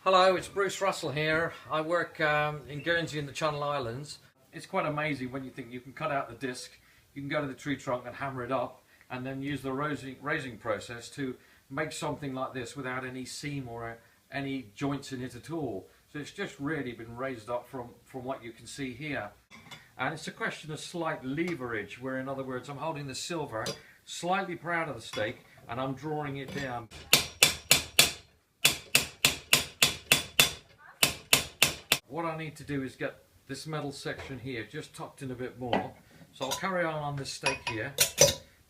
Hello, it's Bruce Russell here. I work in Guernsey in the Channel Islands. It's quite amazing when you think you can cut out the disc, you can go to the tree trunk and hammer it up, and then use the raising process to make something like this without any seam or any joints in it at all. So it's just really been raised up from what you can see here. And it's a question of slight leverage, where in other words I'm holding the silver slightly proud of the stake and I'm drawing it down. What I need to do is get this metal section here just tucked in a bit more. So I'll carry on this stake here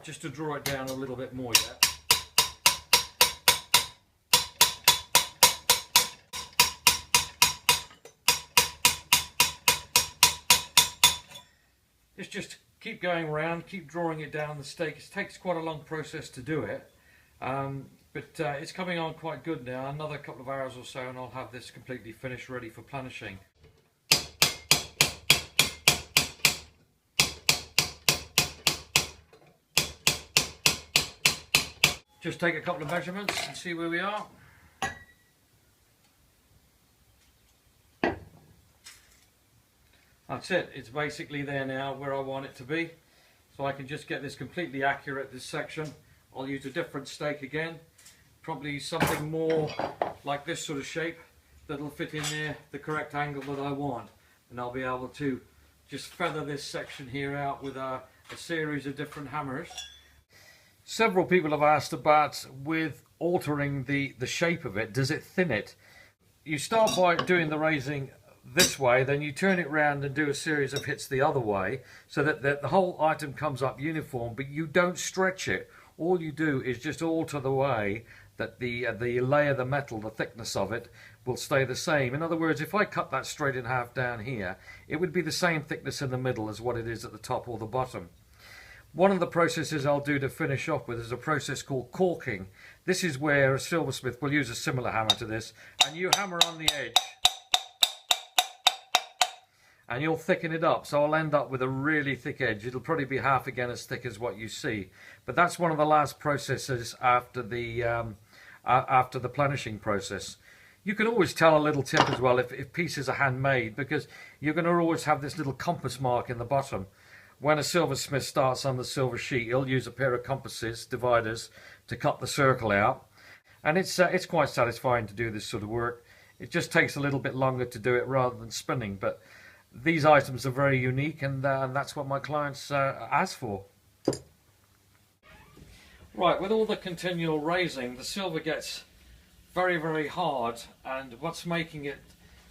just to draw it down a little bit more yet. It's just keep going around, keep drawing it down the stake. It takes quite a long process to do it, but it's coming on quite good now. Another couple of hours or so and I'll have this completely finished, ready for planishing. Just take a couple of measurements and see where we are. That's it, it's basically there now where I want it to be. So I can just get this completely accurate, this section. I'll use a different stake again, probably something more like this sort of shape that'll fit in there, the correct angle that I want. And I'll be able to just feather this section here out with a series of different hammers. Several people have asked about with altering the shape of it, does it thin it? You start by doing the raising this way, then you turn it round and do a series of hits the other way so that the whole item comes up uniform, but you don't stretch it. All you do is just alter the way that the layer, the metal, the thickness of it will stay the same. In other words, if I cut that straight in half down here, it would be the same thickness in the middle as what it is at the top or the bottom. One of the processes I'll do to finish off with is a process called caulking. This is where a silversmith will use a similar hammer to this, and you hammer on the edge and you'll thicken it up, so I'll end up with a really thick edge. It'll probably be half again as thick as what you see, but that's one of the last processes after the planishing process. You can always tell a little tip as well if pieces are handmade, because you're going to always have this little compass mark in the bottom. When a silversmith starts on the silver sheet, he'll use a pair of compasses, dividers, to cut the circle out, and it's quite satisfying to do this sort of work. It just takes a little bit longer to do it rather than spinning, but these items are very unique, and that's what my clients ask for. Right, with all the continual raising, the silver gets very, very hard, and what's making it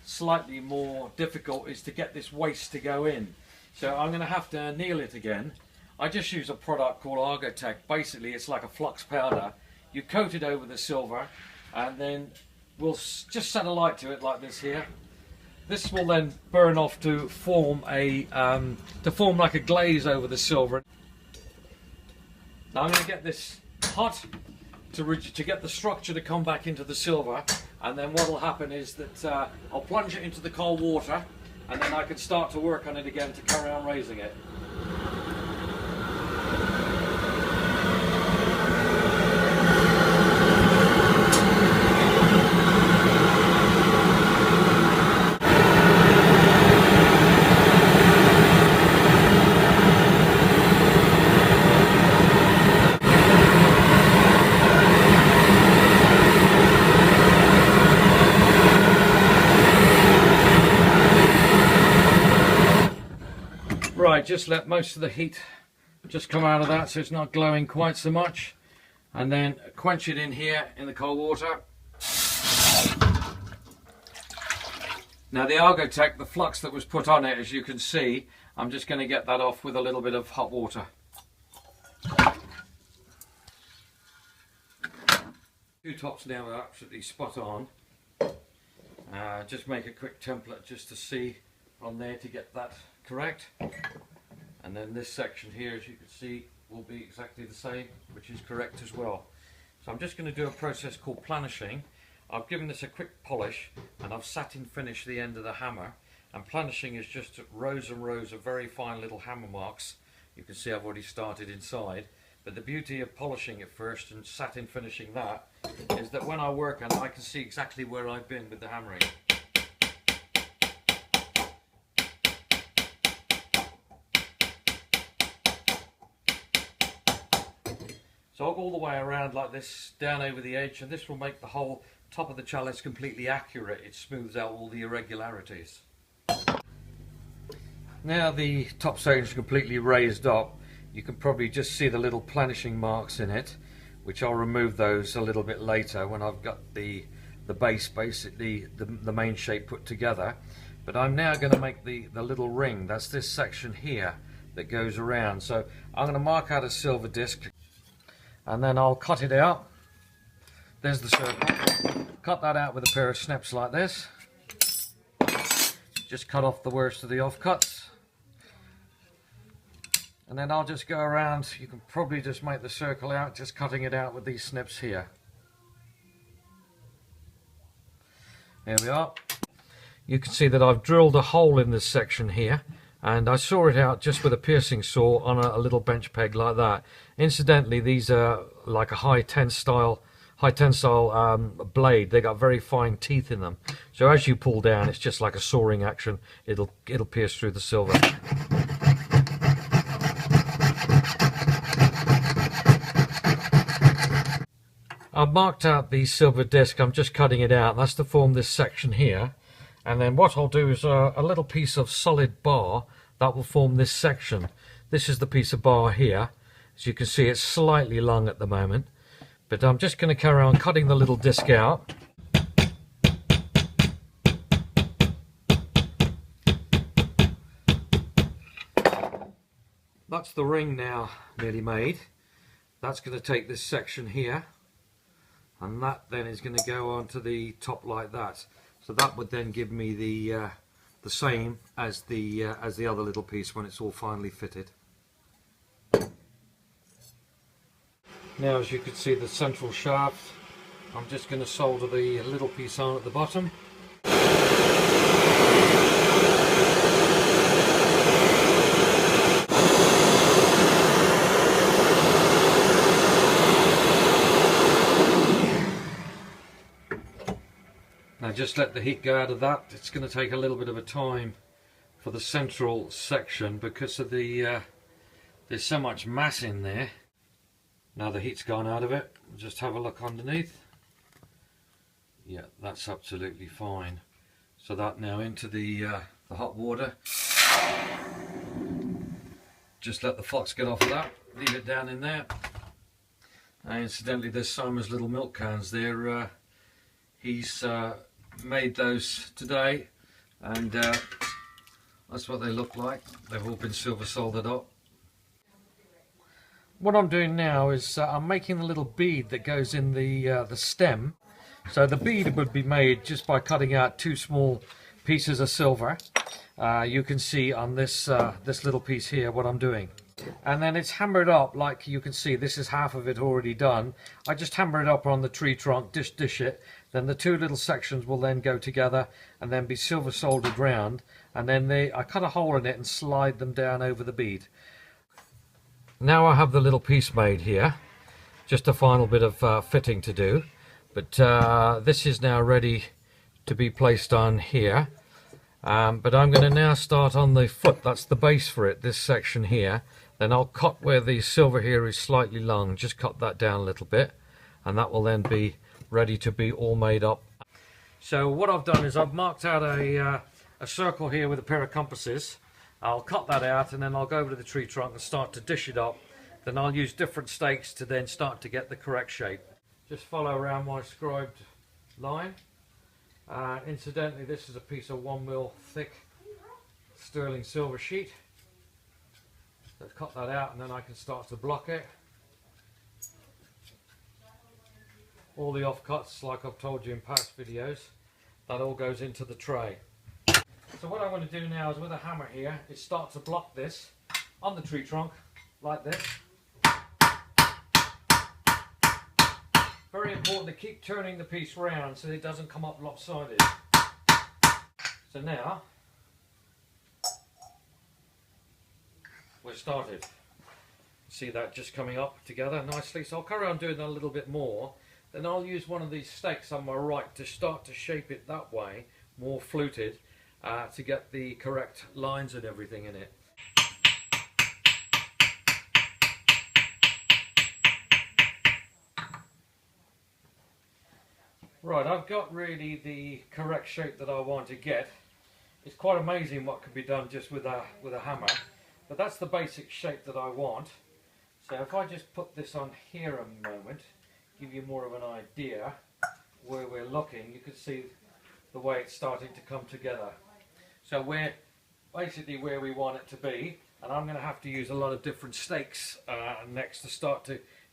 slightly more difficult is to get this waste to go in. So I'm going to have to anneal it again. I just use a product called Artisan. Basically, it's like a flux powder. You coat it over the silver, and then we'll just set a light to it like this here. This will then burn off to form like a glaze over the silver. Now I'm going to get this hot to get the structure to come back into the silver, and then what will happen is that I'll plunge it into the cold water, and then I can start to work on it again to carry on raising it. Right, just let most of the heat just come out of that so it's not glowing quite so much, and then quench it in here in the cold water. Now the Artisan, the flux that was put on it, as you can see, I'm just going to get that off with a little bit of hot water. Two tops now are absolutely spot on. Just make a quick template just to see on there to get that correct, and then this section here, as you can see, will be exactly the same, which is correct as well. So I'm just going to do a process called planishing. I've given this a quick polish and I've satin finished the end of the hammer, and planishing is just rows and rows of very fine little hammer marks. You can see I've already started inside. But the beauty of polishing it first and satin finishing that is that when I work on it, I can see exactly where I've been with the hammering. So I'll go all the way around like this, down over the edge, and this will make the whole top of the chalice completely accurate. It smooths out all the irregularities. Now the top section is completely raised up, you can probably just see the little planishing marks in it, which I'll remove those a little bit later when I've got the base, basically the main shape put together. But I'm now going to make the little ring. That's this section here that goes around. So I'm going to mark out a silver disc, and then I'll cut it out. There's the circle. Cut that out with a pair of snips like this. Just cut off the worst of the offcuts. And then I'll just go around. You can probably just make the circle out, just cutting it out with these snips here. There we are. You can see that I've drilled a hole in this section here, and I saw it out just with a piercing saw on a little bench peg like that. Incidentally, these are like a high tensile blade. They got very fine teeth in them, so as you pull down, it's just like a sawing action. It'll pierce through the silver. I've marked out the silver disc. I'm just cutting it out. That's to form this section here, and then what I'll do is a little piece of solid bar that will form this section. This is the piece of bar here. As you can see, it's slightly long at the moment, but I'm just going to carry on cutting the little disc out. That's the ring now nearly made. That's going to take this section here, and that then is going to go onto the top like that. So that would then give me the same as the other little piece when it's all finally fitted. Now, as you can see, the central shaft, I'm just going to solder the little piece on at the bottom. Now just let the heat go out of that. It's going to take a little bit of a time for the central section because of the there's so much mass in there. Now the heat's gone out of it. Just have a look underneath. Yeah, that's absolutely fine. So that now into the hot water. Just let the fox get off of that. Leave it down in there. And incidentally, there's Simon's little milk cans there. He's made those today, and that's what they look like. They've all been silver soldered up. What I'm doing now is I'm making the little bead that goes in the stem. So the bead would be made just by cutting out two small pieces of silver. You can see on this this little piece here what I'm doing. And then it's hammered up, like you can see. This is half of it already done. I just hammer it up on the tree trunk, dish it. Then the two little sections will then go together and then be silver soldered round. And then I cut a hole in it and slide them down over the bead. Now I have the little piece made here. Just a final bit of fitting to do. But this is now ready to be placed on here. But I'm going to now start on the foot. That's the base for it, this section here. Then I'll cut where the silver here is slightly long, just cut that down a little bit, and that will then be ready to be all made up. So what I've done is I've marked out a circle here with a pair of compasses. I'll cut that out, and then I'll go over to the tree trunk and start to dish it up. Then I'll use different stakes to then start to get the correct shape. Just follow around my scribed line. Incidentally, this is a piece of 1mm thick sterling silver sheet. Let's cut that out, and then I can start to block it. All the offcuts, like I've told you in past videos, that all goes into the tray. So what I'm going to do now is with a hammer here, is start to block this on the tree trunk, like this. Very important to keep turning the piece round so it doesn't come up lopsided. So now, we're started. See that just coming up together nicely. So I'll carry on doing that a little bit more. Then I'll use one of these stakes on my right to start to shape it that way, more fluted, to get the correct lines and everything in it. Right, I've got really the correct shape that I want to get. It's quite amazing what can be done just with a hammer, but that's the basic shape that I want. So if I just put this on here a moment, give you more of an idea where we're looking, you can see the way it's starting to come together. So we're basically where we want it to be, and I'm going to have to use a lot of different stakes next to start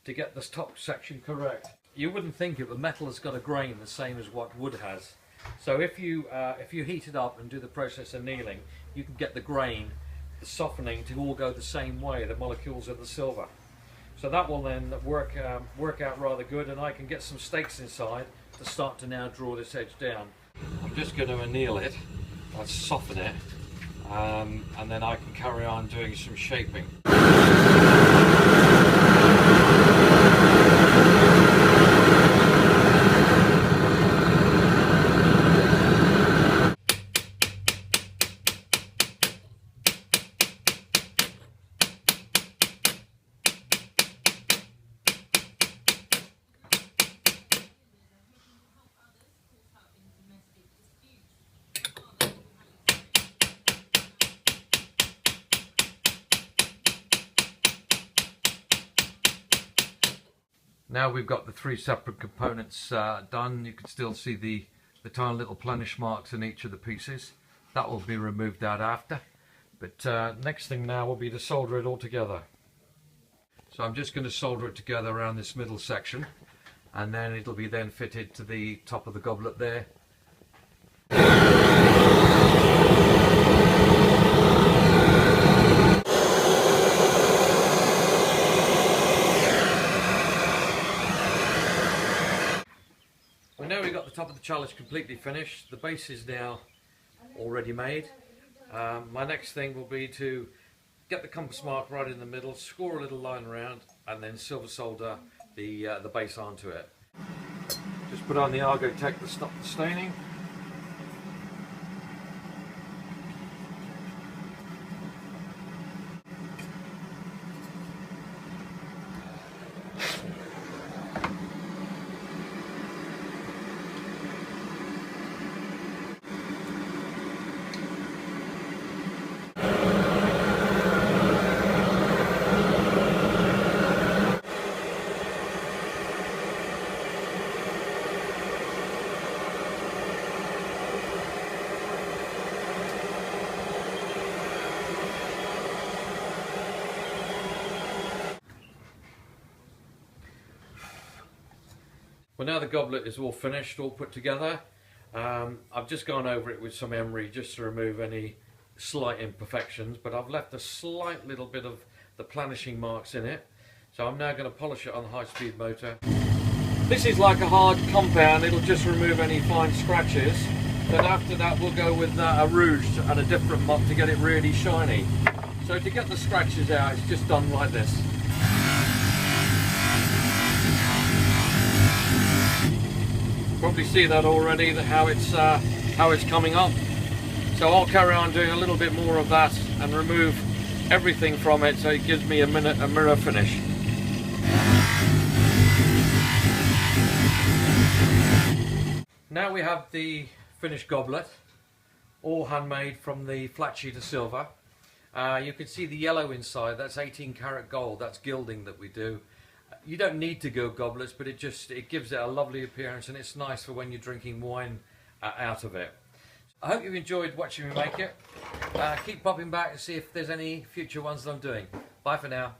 to get this top section correct. You wouldn't think it, but metal has got a grain the same as what wood has. So if you heat it up and do the process of annealing, you can get the grain, the softening to all go the same way, the molecules of the silver. So that will then work out rather good, and I can get some stakes inside to start to now draw this edge down. I'm just going to anneal it, soften it, and then I can carry on doing some shaping. Now we've got the three separate components done, you can still see the tiny little plenish marks in each of the pieces. That will be removed out after. But next thing now will be to solder it all together. So I'm just going to solder it together around this middle section, and then it'll be then fitted to the top of the goblet there. Now we've got the top of the chalice completely finished. The base is now already made. My next thing will be to get the compass mark right in the middle, score a little line around, and then silver solder the base onto it. Just put on the Argotech to stop the staining. Well, now the goblet is all finished, all put together. I've just gone over it with some emery just to remove any slight imperfections, but I've left a slight little bit of the planishing marks in it. So I'm now going to polish it on the high-speed motor. This is like a hard compound, it'll just remove any fine scratches. Then after that we'll go with a rouge and a different mop to get it really shiny. So to get the scratches out, it's just done like this. Probably see that already, how it's coming up. So I'll carry on doing a little bit more of that and remove everything from it so it gives me a mirror finish. Now we have the finished goblet, all handmade from the flat sheet of silver. You can see the yellow inside, that's 18 karat gold, that's gilding that we do. You don't need to go goblets, but it gives it a lovely appearance, and it's nice for when you're drinking wine out of it. I hope you've enjoyed watching me make it. Keep popping back to see if there's any future ones that I'm doing. Bye for now.